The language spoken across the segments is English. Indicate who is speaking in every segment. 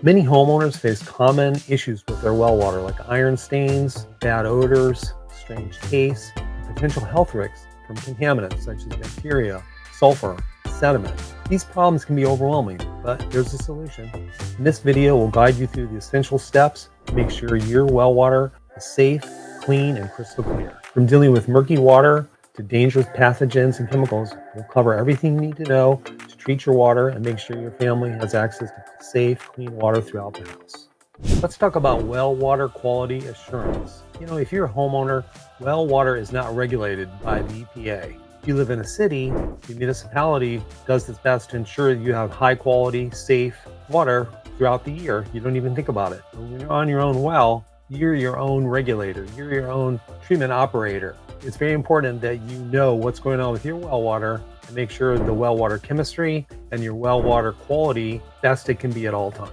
Speaker 1: Many homeowners face common issues with their well water, like iron stains, bad odors, strange tastes, and potential health risks from contaminants such as bacteria, sulfur, sediment. These problems can be overwhelming, but there's a solution. And this video will guide you through the essential steps to make sure your well water is safe, clean, and crystal clear. From dealing with murky water to dangerous pathogens and chemicals, we'll cover everything you need to know to treat your water and make sure your family has access to safe, clean water throughout the house. Let's talk about well water quality assurance. If you're a homeowner, well water is not regulated by the EPA. If you live in a city, the municipality does its best to ensure that you have high quality, safe water throughout the year. You don't even think about it. When you're on your own well, you're your own regulator. You're your own treatment operator. It's very important that you know what's going on with your well water and make sure the well water chemistry and your well water quality best it can be at all times.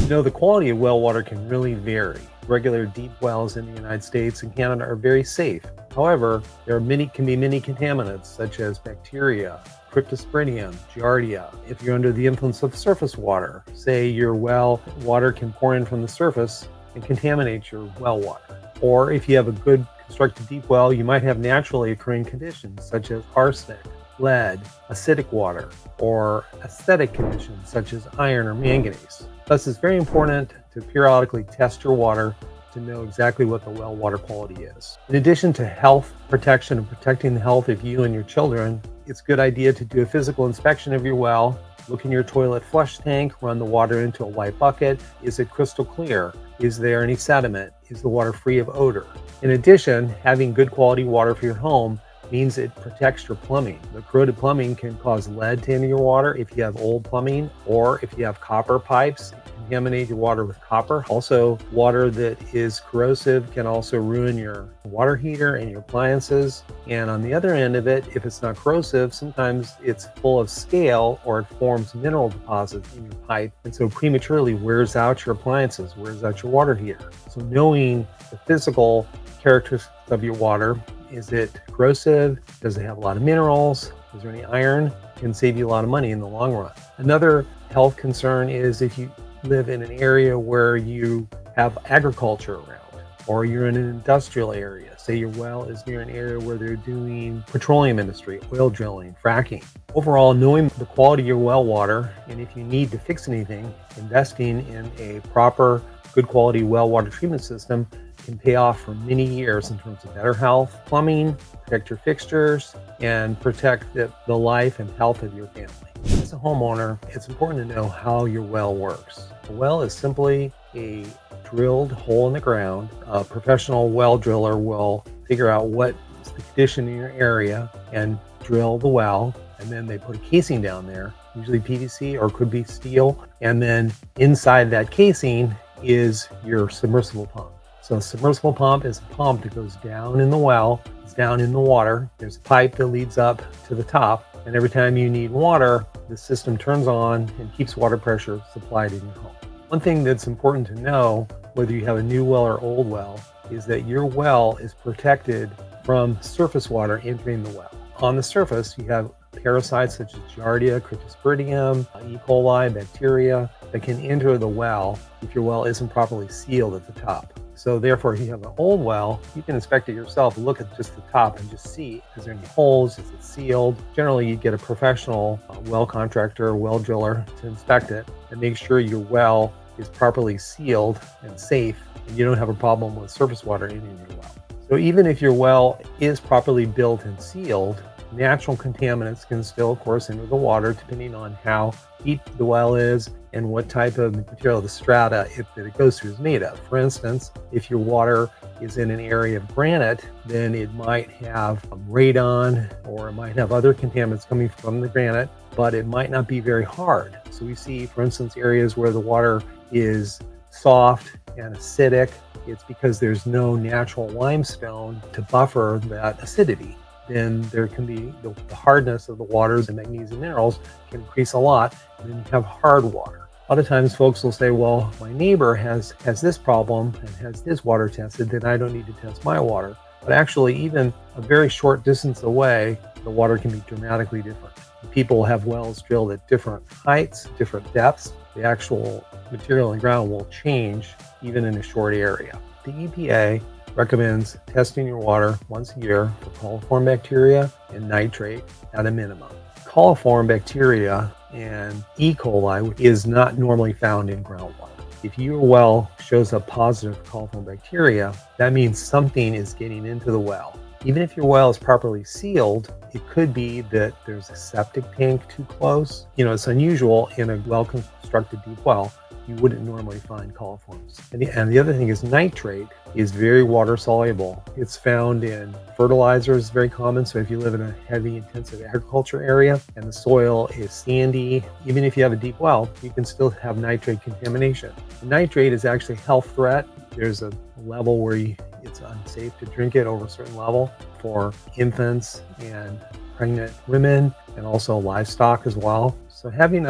Speaker 1: The quality of well water can really vary. Regular deep wells in the United States and Canada are very safe. However, there can be many contaminants such as bacteria, cryptosporidium, giardia. If you're under the influence of surface water, say your well water can pour in from the surface and contaminate your well water. Or if you have a good constructed deep well, you might have naturally occurring conditions such as arsenic, lead, acidic water, or acidic conditions such as iron or manganese. Thus, it's very important to periodically test your water to know exactly what the well water quality is. In addition to health protection and protecting the health of you and your children, it's a good idea to do a physical inspection of your well. Look in your toilet flush tank, run the water into a white bucket. Is it crystal clear? Is there any sediment? Is the water free of odor? In addition, having good quality water for your home means it protects your plumbing. The corroded plumbing can cause lead to enter your water if you have old plumbing, or if you have copper pipes, contaminate your water with copper. Also, water that is corrosive can also ruin your water heater and your appliances. And on the other end of it, if it's not corrosive, sometimes it's full of scale or it forms mineral deposits in your pipe, and so prematurely wears out your appliances, wears out your water heater. So knowing the physical characteristics of your water, is it corrosive? Does it have a lot of minerals? Is there any iron? Can save you a lot of money in the long run. Another health concern is if you live in an area where you have agriculture around, or you're in an industrial area. Say your well is near an area where they're doing petroleum industry, oil drilling, fracking. Overall, knowing the quality of your well water, and if you need to fix anything, investing in a proper, good quality well water treatment system can pay off for many years in terms of better health, plumbing, protect your fixtures, and protect the life and health of your family. As a homeowner, it's important to know how your well works. A well is simply a drilled hole in the ground. A professional well driller will figure out what is the condition in your area and drill the well, and then they put a casing down there, usually PVC or could be steel, and then inside that casing is your submersible pump. So a submersible pump is a pump that goes down in the well, it's down in the water. There's a pipe that leads up to the top, and every time you need water, the system turns on and keeps water pressure supplied in your home. One thing that's important to know, whether you have a new well or old well, is that your well is protected from surface water entering the well. On the surface, you have parasites such as giardia, cryptosporidium, E. coli, bacteria that can enter the well if your well isn't properly sealed at the top. So therefore, if you have an old well, you can inspect it yourself, look at just the top and just see, is there any holes, is it sealed? Generally, you get a professional well contractor, well driller to inspect it and make sure your well is properly sealed and safe, and you don't have a problem with surface water entering your well. So even if your well is properly built and sealed, natural contaminants can spill, of course, into the water depending on how deep the well is and what type of material the strata that it goes through is made of. For instance, if your water is in an area of granite, then it might have radon, or it might have other contaminants coming from the granite, but it might not be very hard. So we see, for instance, areas where the water is soft and acidic. It's because there's no natural limestone to buffer that acidity. Then there can be the hardness of the waters and magnesium minerals can increase a lot, and then you have hard water. A lot of times folks will say, well, my neighbor has this problem and has his water tested, then I don't need to test my water. But actually, even a very short distance away, the water can be dramatically different. People have wells drilled at different heights, different depths. the actual material in the ground will change even in a short area. The EPA recommends testing your water once a year for coliform bacteria and nitrate at a minimum. Coliform bacteria and E. coli is not normally found in groundwater. If your well shows up positive for coliform bacteria, that means something is getting into the well. Even if your well is properly sealed, it could be that there's a septic tank too close. It's unusual in a well-constructed deep well. You wouldn't normally find coliforms. And the other thing is nitrate is very water soluble. It's found in fertilizers, very common. So if you live in a heavy intensive agriculture area and the soil is sandy, even if you have a deep well, you can still have nitrate contamination. Nitrate is actually a health threat. There's a level where it's unsafe to drink it over a certain level for infants and pregnant women and also livestock as well. So having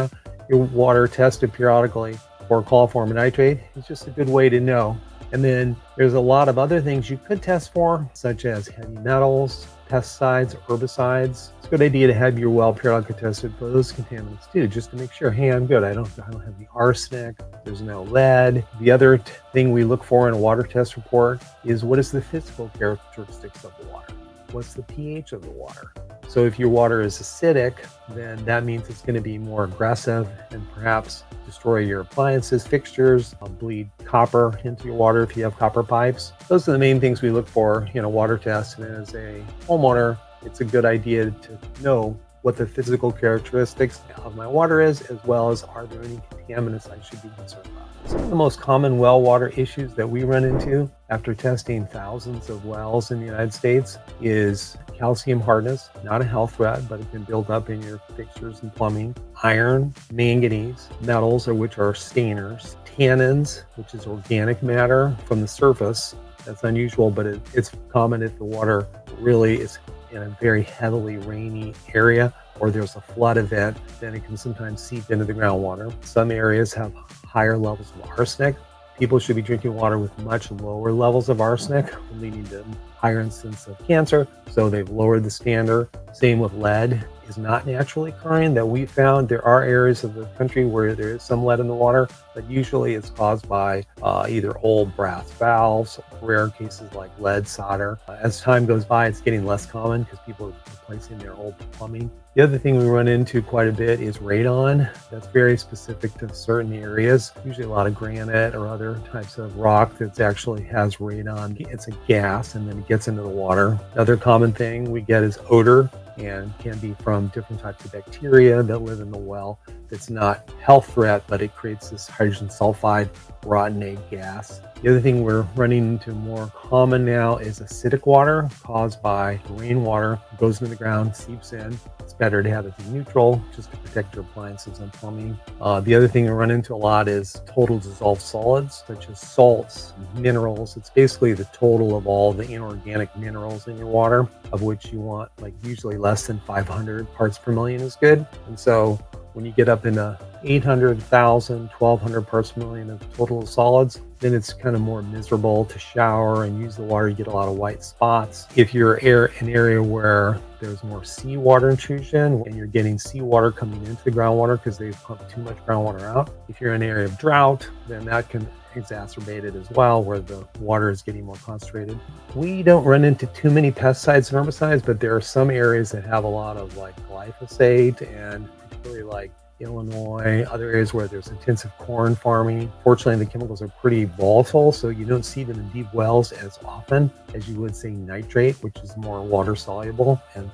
Speaker 1: your water tested periodically for coliform nitrate is just a good way to know. And then there's a lot of other things you could test for, such as heavy metals, pesticides, herbicides. It's a good idea to have your well periodically tested for those contaminants too, just to make sure, hey, I'm good. I don't have the arsenic. There's no lead. The other thing we look for in a water test report is what is the physical characteristics of the water? What's the pH of the water? So if your water is acidic, then that means it's going to be more aggressive and perhaps destroy your appliances, fixtures, bleed copper into your water if you have copper pipes. Those are the main things we look for in a water test. And as a homeowner, it's a good idea to know what the physical characteristics of my water is, as well as are there any contaminants I should be concerned about. Some of the most common well water issues that we run into after testing thousands of wells in the United States is calcium hardness, not a health threat, but it can build up in your fixtures and plumbing. Iron, manganese, metals, which are stainers, tannins, which is organic matter from the surface. That's unusual, but it's common if the water really is in a very heavily rainy area or there's a flood event, then it can sometimes seep into the groundwater. Some areas have higher levels of arsenic. People should be drinking water with much lower levels of arsenic, leading to higher incidence of cancer. So they've lowered the standard. Same with lead is not naturally occurring that we found. There are areas of the country where there is some lead in the water, but usually it's caused by either old brass valves, rare cases like lead solder. As time goes by, it's getting less common because people are replacing their old plumbing. The other thing we run into quite a bit is radon. That's very specific to certain areas, usually a lot of granite or other types of rock that actually has radon. It's a gas and then it gets into the water. Another common thing we get is odor, and can be from different types of bacteria that live in the well. It's not a health threat, but it creates this hydrogen sulfide rotten egg gas. The other thing we're running into more common now is acidic water caused by rainwater. It goes into the ground, seeps in. It's better to have it be neutral just to protect your appliances and plumbing. The other thing we run into a lot is total dissolved solids, such as salts, minerals. It's basically the total of all the inorganic minerals in your water, of which you want usually less than 500 parts per million is good. And so when you get up into 800, 1,000, 1,200 parts per million of total solids, then it's kind of more miserable to shower and use the water. You get a lot of white spots. If you're an area where there's more seawater intrusion and you're getting seawater coming into the groundwater because they've pumped too much groundwater out, if you're in an area of drought, then that can exacerbate it as well, where the water is getting more concentrated. We don't run into too many pesticides and herbicides, but there are some areas that have a lot of glyphosate, and particularly Illinois, other areas where there's intensive corn farming. Fortunately, the chemicals are pretty volatile, so you don't see them in deep wells as often as you would say nitrate, which is more water soluble. And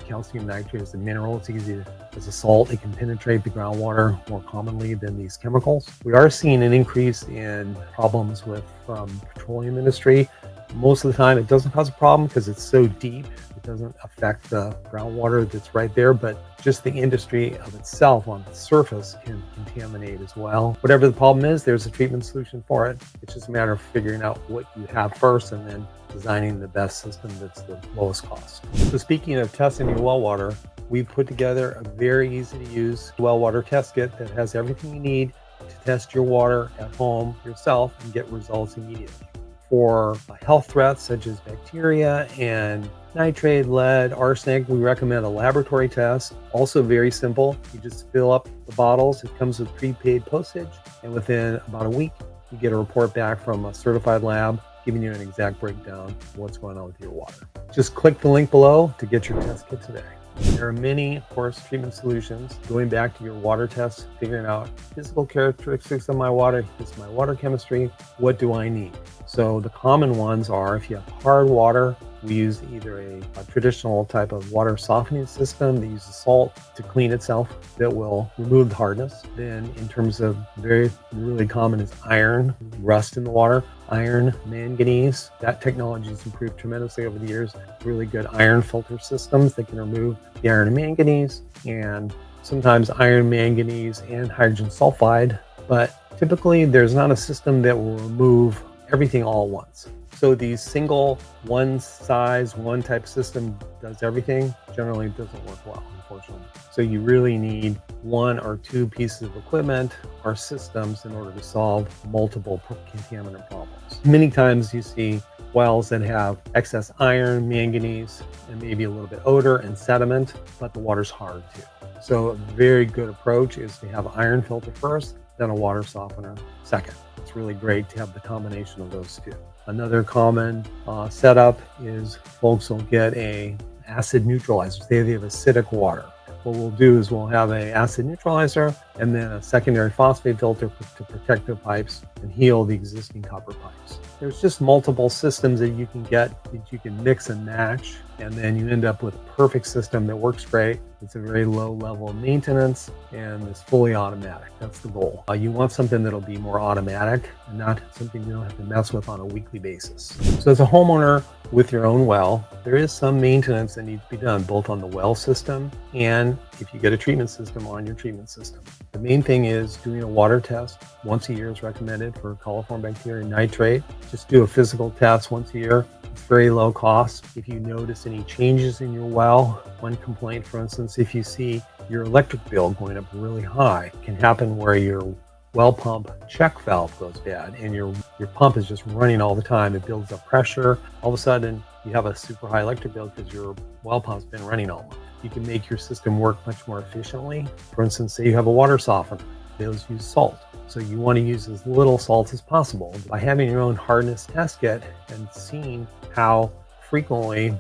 Speaker 1: calcium nitrate is a mineral. It's easy as a salt. It can penetrate the groundwater more commonly than these chemicals. We are seeing an increase in problems from petroleum industry. Most of the time, it doesn't cause a problem because it's so deep. It doesn't affect the groundwater that's right there, but just the industry of itself on the surface can contaminate as well. Whatever the problem is, there's a treatment solution for it. It's just a matter of figuring out what you have first and then designing the best system that's the lowest cost. So speaking of testing your well water, we've put together a very easy to use well water test kit that has everything you need to test your water at home yourself and get results immediately. For health threats such as bacteria and nitrate, lead, arsenic, we recommend a laboratory test. Also very simple. You just fill up the bottles. It comes with prepaid postage, and within about a week, you get a report back from a certified lab giving you an exact breakdown of what's going on with your water. Just click the link below to get your test kit today. There are many, of course, treatment solutions. Going back to your water test, figuring out physical characteristics of my water, this is my water chemistry, what do I need? So the common ones are, if you have hard water, we use either a traditional type of water softening system that uses salt to clean itself that will remove the hardness. Then in terms of really common is iron, rust in the water, iron, manganese. That technology has improved tremendously over the years. Really good iron filter systems that can remove the iron and manganese, and sometimes iron, manganese, and hydrogen sulfide. But typically there's not a system that will remove everything all at once. So these single one size, one type system does everything generally doesn't work well, unfortunately. So you really need one or two pieces of equipment or systems in order to solve multiple contaminant problems. Many times you see wells that have excess iron, manganese, and maybe a little bit odor and sediment, but the water's hard too. So a very good approach is to have an iron filter first, then a water softener second. It's really great to have the combination of those two. Another common setup is folks will get a acid neutralizer. Say they have acidic water. What we'll do is we'll have an acid neutralizer and then a secondary phosphate filter to protect the pipes and heal the existing copper pipes. There's just multiple systems that you can get that you can mix and match, and then you end up with a perfect system that works great. It's a very low level of maintenance and it's fully automatic. That's the goal. You want something that'll be more automatic and not something you don't have to mess with on a weekly basis. So as a homeowner with your own well, there is some maintenance that needs to be done both on the well system and if you get a treatment system on your treatment system. The main thing is doing a water test once a year is recommended for coliform bacteria nitrate. Just do a physical test once a year. It's very low cost. If you notice any changes in your well, one complaint, for instance, if you see your electric bill going up really high, it can happen where your well pump check valve goes bad and your pump is just running all the time. It builds up pressure. All of a sudden, you have a super high electric bill because your well pump's been running all month. You can make your system work much more efficiently. For instance, say you have a water softener. Those use salt. So you want to use as little salt as possible. By having your own hardness test kit and seeing how frequently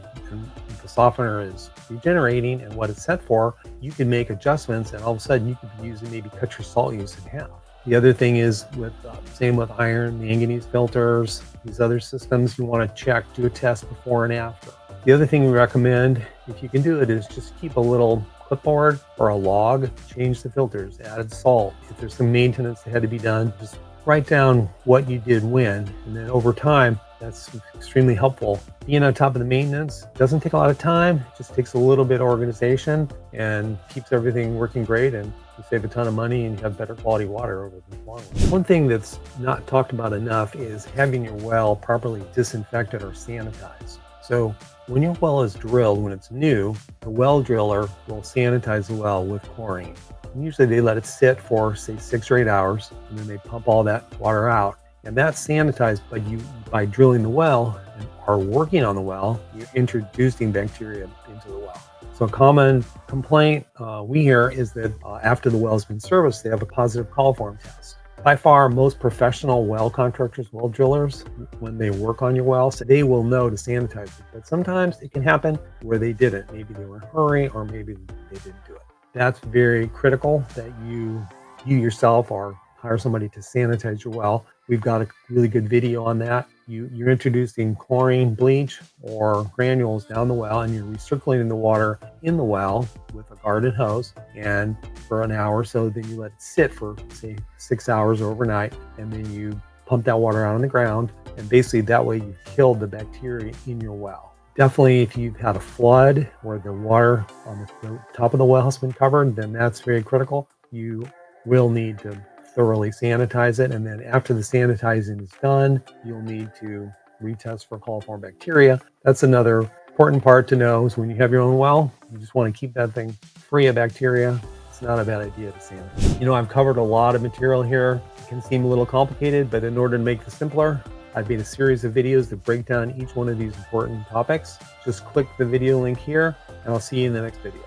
Speaker 1: the softener is regenerating and what it's set for, you can make adjustments and all of a sudden you could be using, maybe cut your salt use in half. The other thing is same with iron, manganese filters, these other systems, you want to check, do a test before and after. The other thing we recommend, if you can do it, is just keep a little clipboard or a log, change the filters, added salt. If there's some maintenance that had to be done, just write down what you did when, and then over time, that's extremely helpful. Being on top of the maintenance doesn't take a lot of time, it just takes a little bit of organization and keeps everything working great, and you save a ton of money and you have better quality water over the long run. One thing that's not talked about enough is having your well properly disinfected or sanitized. So when your well is drilled, when it's new, the well driller will sanitize the well with chlorine. And usually they let it sit for, say, 6 or 8 hours, and then they pump all that water out. And that's sanitized, but by drilling the well or working on the well, you're introducing bacteria into the well. So a common complaint we hear is that after the well has been serviced, they have a positive coliform test. By far, most professional well contractors, well drillers, when they work on your well, so they will know to sanitize it. But sometimes it can happen where they didn't. Maybe they were in a hurry or maybe they didn't do it. That's very critical that you yourself or hire somebody to sanitize your well. We've got a really good video on that. You're introducing chlorine, bleach, or granules down the well, and you're recirculating the water in the well with a garden hose, and for an hour or so, then you let it sit for, say, 6 hours overnight, and then you pump that water out on the ground, and basically that way you've killed the bacteria in your well. Definitely, if you've had a flood where the water on the top of the well has been covered, then that's very critical. You will need to thoroughly sanitize it, and then after the sanitizing is done, you'll need to retest for coliform bacteria. That's another important part to know is when you have your own well, you just want to keep that thing free of bacteria. It's not a bad idea to sanitize. I've covered a lot of material here. It can seem a little complicated, but in order to make this simpler, I've made a series of videos that break down each one of these important topics. Just click the video link here, and I'll see you in the next video.